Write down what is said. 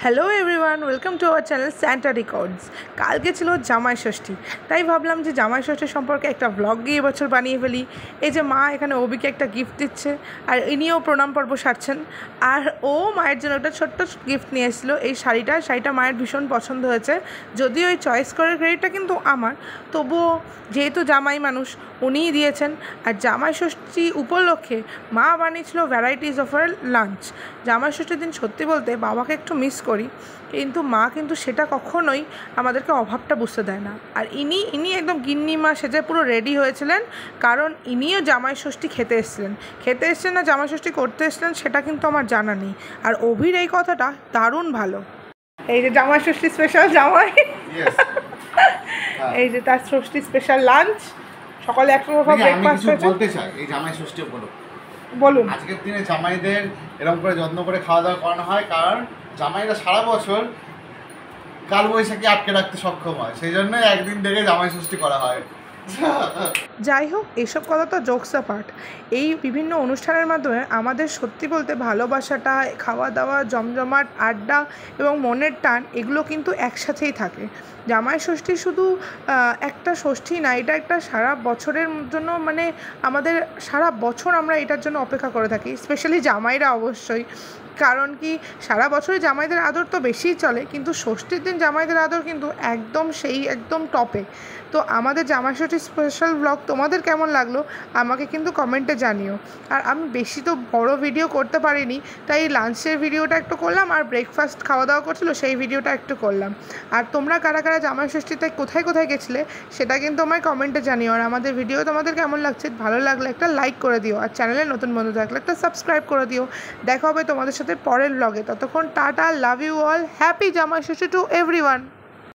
Hello everyone, welcome to our channel Santa records. কালকে ছিল জামাই ষষ্ঠী, তাই ভাবলাম যে জামাই ষষ্ঠী সম্পর্কে একটা ব্লগ গিয়ে এবছর বানিয়ে ফেলি। এই যে মা এখানে অবিকে একটা গিফট দিচ্ছে, আর ইনিও প্রণাম পর্ব সারছেন, আর ও মায়ের জন্য একটা ছোট্ট গিফট নিয়ে এসেছিলো। এই শাড়িটা মায়ের ভীষণ পছন্দ হয়েছে, যদিও এই চয়েস করার ক্রেডিটটা কিন্তু আমার, তবুও যেহেতু জামাই মানুষ উনিই দিয়েছেন। আর জামাই ষষ্ঠী উপলক্ষে মা বানিয়েছিল ভ্যারাইটিস অফ আর লাঞ্চ। জামাই ষষ্ঠীর দিন সত্যি বলতে বাবাকে একটু মিস করি, কিন্তু মা কিন্তু সেটা কখনোই আমাদেরকে অভাবটা বুঝতে দেয় না। আর ইনি একদম গিন্নি মা সেজে পুরো রেডি হয়েছিলেন, কারণ ইনিও জামাই ষষ্ঠী খেতে এসেছেন না জামাই ষষ্ঠী করতে এসেছিলেন সেটা কিন্তু আমার জানা নেই। আর অভির এই কথাটা দারুণ ভালো। এই যে জামাই ষষ্ঠী স্পেশাল জামাই, এই যে তার ষষ্ঠী স্পেশাল লাঞ্চ, সকালে একটা ব্রেকফাস্ট হয়েছে। বলতে চাই এই জামাই ষষ্ঠী উপলক্ষে বলুন। আজকের দিনে জামাইদের এরকম করে যত্ন করে খাওয়া দাওয়া করানো হয়, কারণ জামাইরা সারা বছর কালবৈশাখী আটকে রাখতে সক্ষম হয়, সেই জন্য একদিন থেকে জামাই ষষ্ঠী করা হয়। যাই হোক, এইসব কথা তো জোকস পার্ট। এই বিভিন্ন অনুষ্ঠানের মাধ্যমে আমাদের সত্যি বলতে ভালোবাসাটা, খাওয়া দাওয়া, জমজমাট আড্ডা এবং মনের টান এগুলো কিন্তু একসাথেই থাকে। জামাই ষষ্ঠী শুধু একটা ষষ্ঠী না, এটা একটা সারা বছরের জন্য, মানে আমাদের সারা বছর আমরা এটার জন্য অপেক্ষা করে থাকি, স্পেশালি জামাইরা অবশ্যই। কারণ কি, সারা বছরে জামাইদের আদর তো বেশিই চলে, কিন্তু ষষ্ঠীর দিন জামাইদের আদর কিন্তু একদম টপে। তো আমাদের জামাই ষষ্ঠীর স্পেশাল ব্লগ তোমাদের কেমন লাগলো আমাকে কিন্তু কমেন্টে জানিও। আর আমি বেশি তো বড় ভিডিও করতে পারিনি, তাই লাঞ্চের ভিডিওটা একটু করলাম, আর ব্রেকফাস্ট খাওয়া দাওয়া করছিলো সেই ভিডিওটা একটু করলাম। আর তোমরা কারা কারা জামাই ষষ্ঠীতে কোথায় গেছিলে সেটা কিন্তু আমায় কমেন্টে জানিও। আর আমাদের ভিডিও তোমাদের কেমন লাগছে, ভালো লাগলে একটা লাইক করে দিও, আর চ্যানেলে নতুন বন্ধু থাকলে একটা সাবস্ক্রাইব করে দিও। দেখা হবে তোমাদের সাথে পরের ব্লগে। ততক্ষণ tata, love you all, happy Jamai Shashthi to everyone.